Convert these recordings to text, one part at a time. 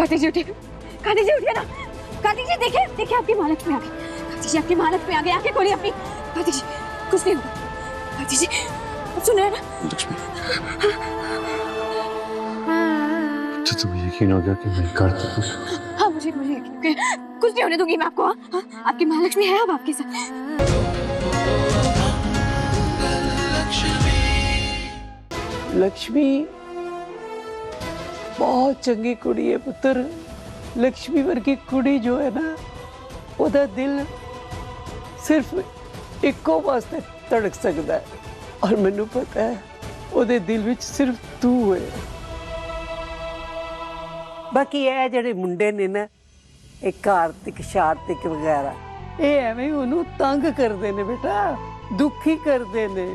कार्तिक जी उठिए, कार्तिक जी उठिए ना, कार्तिक जी देखिए देखिए आपकी महालक्ष्मी आ गई, कार्तिक जी आपकी महालक्ष्मी आ गई, आंखें खोलिए अपनी। कार्तिक जी कुछ नहीं होगा, कार्तिक जी आप सुन रहे हैं ना? लक्ष्मी, तो तुम्हें यकीन हो गया कि मैं कार्तिक हूँ? हाँ मुझे मुझे यकीन है, कुछ नहीं होने दूंगी मैं आपको। हाँ आपकी महालक्ष्मी है अब आपके साथ। लक्ष्मी बहुत चंगी कुड़ी है पुत्र। लक्ष्मी वर्गी कुड़ी जो है ना, ओदा दिल सिर्फ इको वास्ते धड़क सकता है, और मैनू पता है ओदे दिल विच सिर्फ तू है। बाकी ये जेडे मुंडे ने ना, एक कार्तिक शार्तिक वगैरह, ये एवें ओनू तंग करते ने बेटा, दुखी करते ने,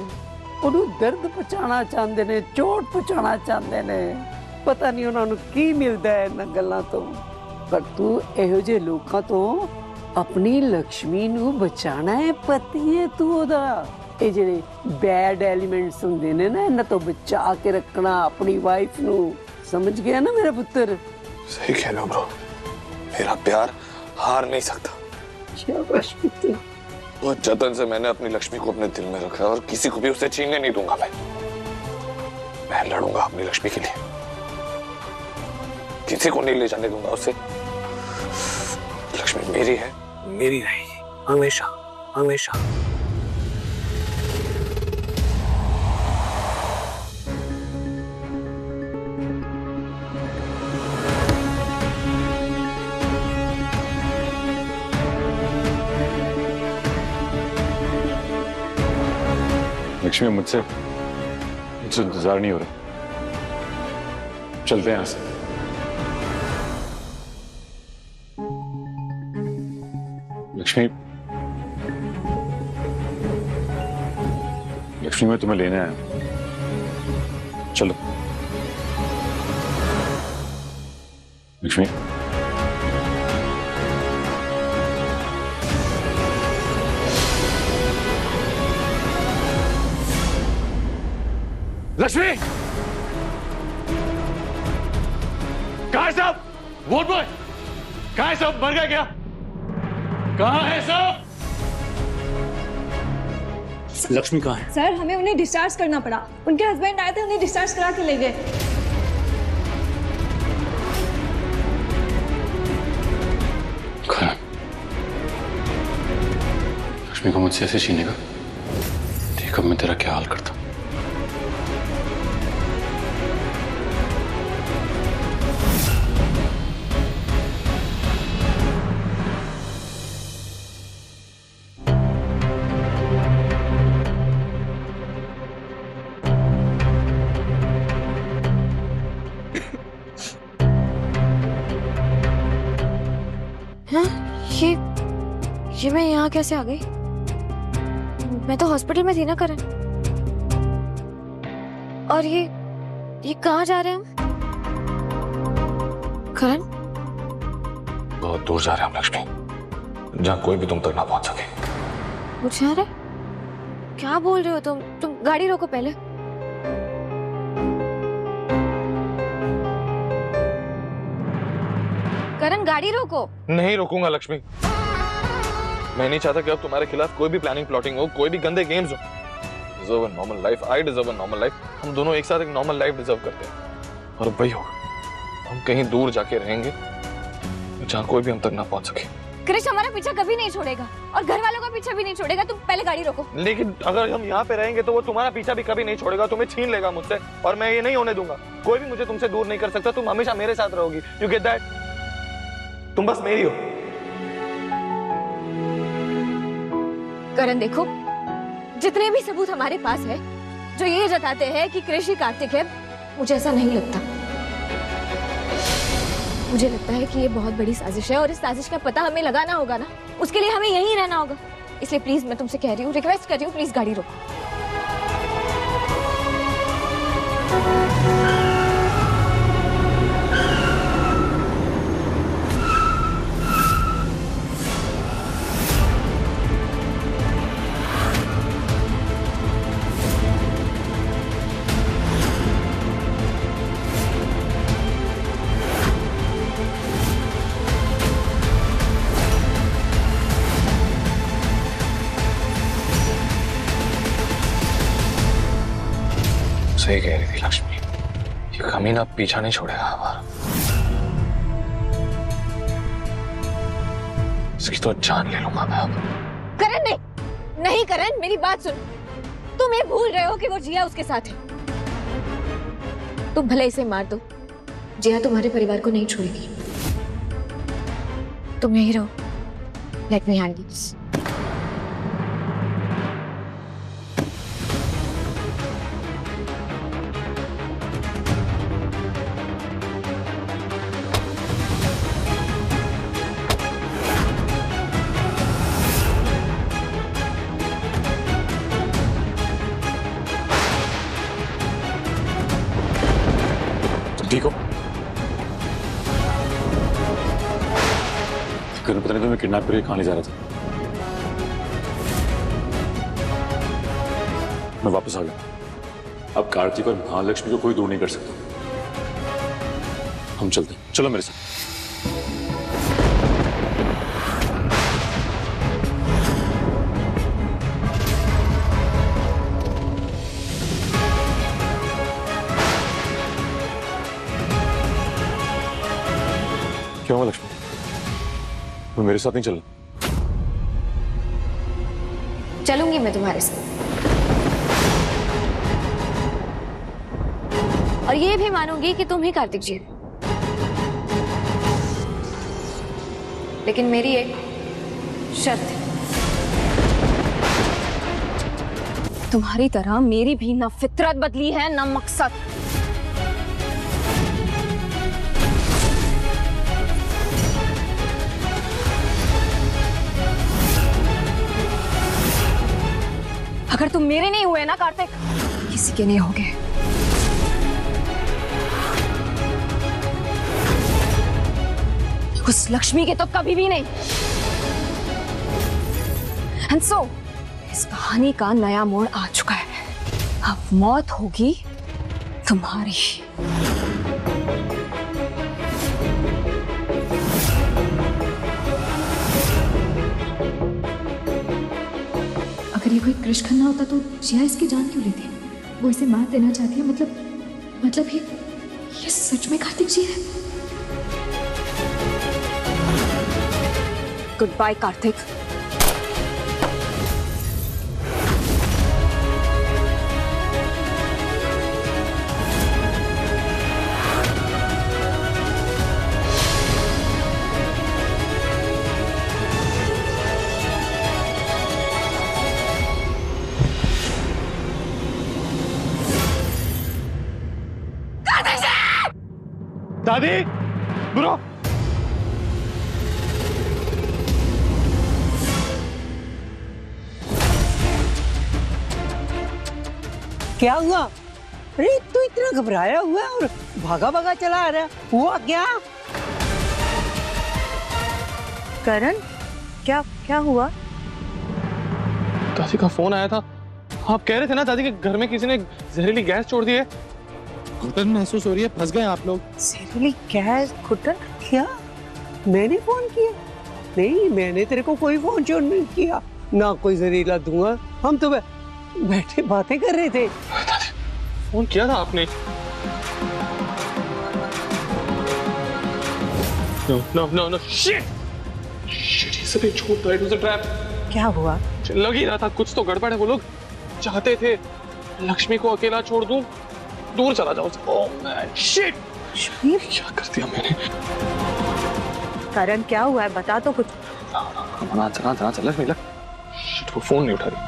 ओनू दर्द पहुंचाना चाहते ने, चोट पहुंचाना चाहते ने। पता नहीं उन्होंने की मिलता है इन्हां गल्लां तो, पर तू इहो जे लोकां तो अपनी लक्ष्मी नू बचाना है। पति है तू ओदा। ये जेडे बैड एलिमेंट्स हुंदे ने ना, इन्हां तो बचा के रखना अपनी वाइफ नू। समझ गया ना मेरा पुत्र? सही कह रहे हो ब्रो, मेरा प्यार हार नहीं सकता। शाबाश पुत्र। बहुत जतन से मैंने अपनी लक्ष्मी को अपने दिल में रखा है, और किसी को भी उसे छीनने नहीं दूंगा। मैं लड़ूंगा अपनी लक्ष्मी के लिए, किसी को नहीं ले जाने दूंगा उसे। लक्ष्मी मेरी है, मेरी रहेगी हमेशा हमेशा। लक्ष्मी मुझसे इंतजार नहीं हो रहा, चलते हैं यहाँ से। लक्ष्मी, लक्ष्मी मैं तुम्हें लेने आया, चलो। लक्ष्मी लक्ष्मी, कहाँ है सब? वोट बॉय कहाँ है सब? मर गया क्या? कहाँ है सब? लक्ष्मी कहाँ है? सर हमें उन्हें डिस्चार्ज करना पड़ा, उनके हस्बैंड आए थे, उन्हें डिस्चार्ज करा के ले गए। लक्ष्मी को मुझसे ऐसे छीनेगा? देख अब मैं तेरा क्या हाल करता। ये मैं यहाँ कैसे आ गई? मैं तो हॉस्पिटल में थी ना करण। और ये कहाँ जा रहे हैं हम? करण बहुत दूर जा रहे हैं हम लक्ष्मी, जहाँ कोई भी तुम तक ना पहुंच सके। वो जा रहे? क्या बोल रहे हो तुम गाड़ी रोको पहले। करण गाड़ी रोको। नहीं रोकूंगा लक्ष्मी, मैं नहीं चाहता कि अब तुम्हारे खिलाफ कोई भी प्लानिंग प्लॉटिंग हो, कोई भी गंदे गेम्स हो। Deserve a normal life, I deserve a normal life. हम दोनों एक साथ एक नॉर्मल लाइफ डिजर्व करते हैं, और वही होगा। हम कहीं दूर जाके रहेंगे जहाँ कोई भी हम तक ना पहुंच सके। क्रिश हमारा पीछा कभी नहीं छोड़ेगा, और घर वालों का पीछा भी नहीं छोड़ेगा। तुम पहले गाड़ी रोको। लेकिन अगर हम यहाँ पे रहेंगे तो वो तुम्हारा पीछा भी कभी नहीं छोड़ेगा, तुम्हें छीन लेगा मुझसे, और मैं ये नहीं होने दूंगा। कोई भी मुझे तुमसे दूर नहीं कर सकता, तुम हमेशा मेरे साथ रहोगी। You get that? तुम बस मेरी हो। करण देखो, जितने भी सबूत हमारे पास है जो ये जताते हैं कि क्रिश ही कार्तिक है, मुझे ऐसा नहीं लगता। मुझे लगता है कि ये बहुत बड़ी साजिश है, और इस साजिश का पता हमें लगाना होगा ना, उसके लिए हमें यहीं रहना होगा। इसलिए प्लीज मैं तुमसे कह रही हूँ, रिक्वेस्ट कर रही हूँ, प्लीज गाड़ी रोको। सही कह रही थी लक्ष्मी, ये कमीना पीछा नहीं छोड़ेगा हमारा। इसकी तो जान ले लूंगा मैं अब। करण नहीं, नहीं करण, मेरी बात सुन। तुम ये भूल रहे हो कि वो जिया उसके साथ है। तुम भले इसे मार दो, जिया तुम्हारे परिवार को नहीं छोड़ेगी। तुम यही रहो। Let me handle this. ठीक हो? करण पता नहीं तो मैं किडनैप करके कहाँ ले जा रहा था। मैं वापस आ गया। अब कार्तिक और महालक्ष्मी को कोई दूर नहीं कर सकता। हम चलते हैं, चलो मेरे साथ। क्या हुआ लक्ष्मी? मैं मेरे साथ नहीं चलना? चलूंगी मैं तुम्हारे साथ, और ये भी मानूंगी कि तुम ही कार्तिक जी। लेकिन मेरी एक शर्त है। तुम्हारी तरह मेरी भी ना फितरत बदली है ना मकसद। अगर तुम मेरे नहीं हुए ना कार्तिक, किसी के नहीं होगे। उस लक्ष्मी के तो कभी भी नहीं। एंड सो इस कहानी का नया मोड़ आ चुका है। अब मौत होगी तुम्हारी। अगर ये कोई क्रिश खन्ना होता तो जिया इसकी जान क्यों लेती? वो इसे मार देना चाहती है। मतलब ये सच में कार्तिक जी है? Good bye Kartik. दादी, ब्रो। क्या हुआ? अरे तू इतना घबराया हुआ है और भागा भागा चला आ रहा है। हुआ क्या? करण, क्या हुआ? दादी का फोन आया था। आप कह रहे थे ना दादी के घर में किसी ने जहरीली गैस छोड़ दी है। घुटन महसूस हो रही है, फंस गए आप लोग। जहरीली गैस? घुटन? क्या मैंने फोन किया? नहीं, मैंने तेरे को कोई फोन छोड़ नहीं किया, ना कोई जहरीला धुआं। हम तो बैठे बातें कर रहे थे। दादी, फोन किया था आपने? No, shit, ये सब एक झूठ था, it was a trap। क्या हुआ? लग ही रहा था कुछ तो गड़बड़ है। वो लोग चाहते थे लक्ष्मी को अकेला छोड़ दूं, दूर चला जाऊं। ओह मैन, शिट, क्या कर दिया मैंने? करण, क्या हुआ है? बता तो कुछ। चला लक्ष्मी, शिट, वो फोन नहीं उठा रही।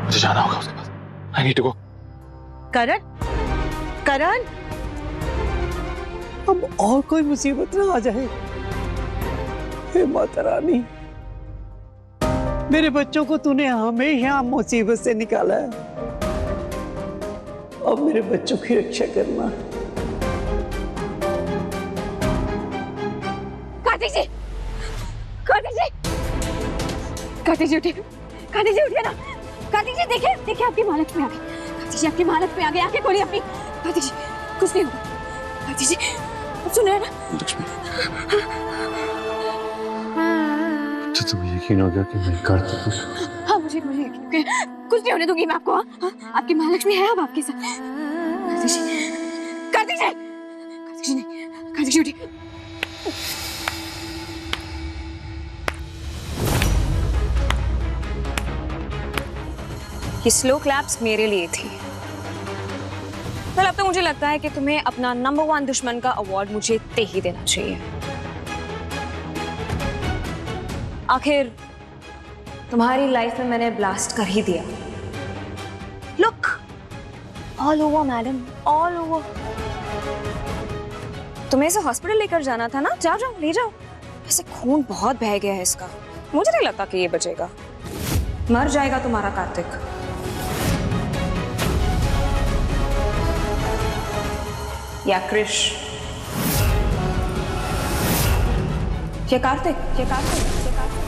मुझे जाना होगा उसके पास। I need to go। करण, अब और कोई मुसीबत ना आ जाए। हे माता रानी, मेरे बच्चों को तूने हमेशा मुसीबत से निकाला है। अब मेरे बच्चों की रक्षा करना। कार्तिक जी, उठिए। कार्तिक जी उठिए ना। कार्तिक जी देखिए आपकी हालत में आ गई। कार्तिक जी आपकी हालत में आ गई। आंखें खोलिए अपनी। कार्तिक जी कुछ नहीं होगा। कार्तिक जी आप सुन रहे हैं ना? लक्ष्मी, तो तुम्हें यकीन हो गया कि मैं कार्तिक हूँ? हाँ, मुझे यकीन है। कुछ नहीं होने दूंगी मैं आपको। हाँ? आपकी महालक्ष्मी है अब आपके साथ। कार्तिक जी, कार्तिक जी, कार्तिक जी नहीं, कार्तिक जी उठिए। ये स्लो क्लैप्स मेरे लिए थी। कल अब तो मुझे लगता है कि तुम्हें अपना नंबर 1 दुश्मन का अवार्ड मुझे दे ही देना चाहिए। आखिर तुम्हारी लाइफ में मैंने ब्लास्ट कर ही दिया। Look, all over madam, all over. तुम्हें इसे हॉस्पिटल लेकर जाना था ना, जाओ जाओ ले जाओ। वैसे खून बहुत बह गया है इसका, मुझे नहीं लगता कि ये बचेगा। मर जाएगा तुम्हारा कार्तिक। या क्रिश, या कार्तिक, या कार्तिक, या कार्तिक।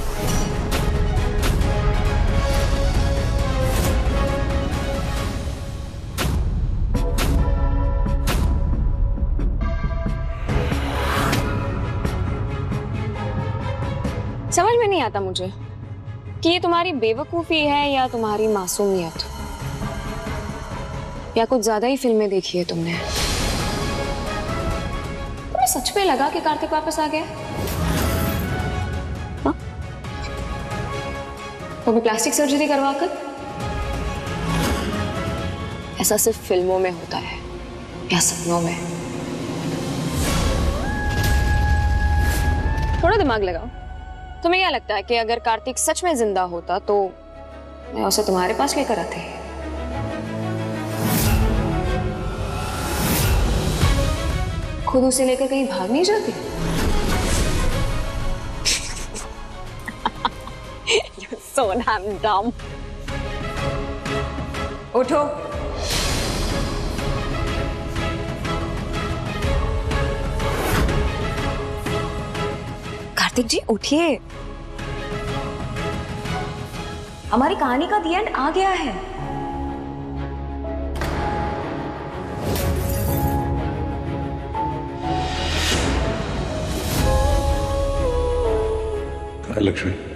समझ में नहीं आता मुझे कि ये तुम्हारी बेवकूफी है या तुम्हारी मासूमियत, या कुछ ज्यादा ही फिल्में देखी है तुमने। तुम्हें सच में लगा कि कार्तिक वापस आ गया? हाँ? वो भी प्लास्टिक सर्जरी करवाकर? ऐसा सिर्फ फिल्मों में होता है या सपनों में। थोड़ा दिमाग लगाओ। तुम्हें क्या लगता है कि अगर कार्तिक सच में जिंदा होता तो मैं उसे तुम्हारे पास लेकर आती? खुद उसे लेकर कहीं भाग नहीं जाती? You're so damn dumb. उठो। कार्तिक जी उठिए, हमारी कहानी का दी एंड आ गया है। हाय लक्ष्मी।